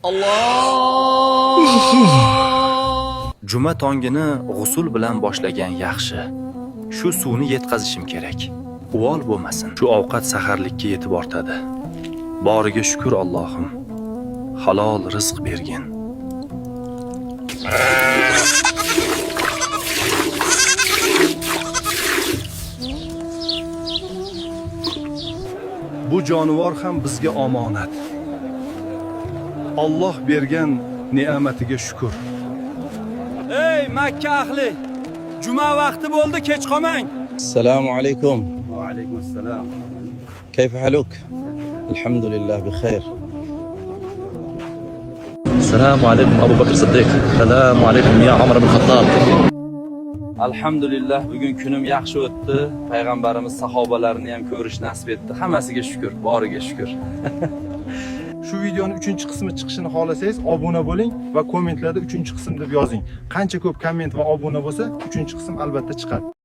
Allah! Juma tongini g'usul bilan boshlagan yaxshi. Shu suvni yetkazishim kerak. Uvol bo'lmasin. Shu ovqat saharlikka yetib ortadi. Boriga shukr Allohim. Halol rizq bergin. Bu jonivor ham bizga omonat. Alloh bergan ne'matiga shukr. Ey Makka ahli! Juma vaqti bo'ldi, kech qolmang. السلام عليكم. وعليكم السلام. كيف حالك؟ الحمد لله بخير. السلام عليكم أبو بكر الصديق. السلام عليكم يا عمر بن الخطاب. Alhamdulillah, bugun kunim yaxshi o'tdi. Payg'ambarimiz sahobalarni ham ko'rish nasib etdi. Hammasiga shukr, boriga shukr. Shu videoning 3-qismi chiqishini xohlasangiz obuna bo'ling va kommentlarda 3-qism deb yozing. Qancha ko'p komment va obuna bo'lsa, 3-qism albatta chiqadi.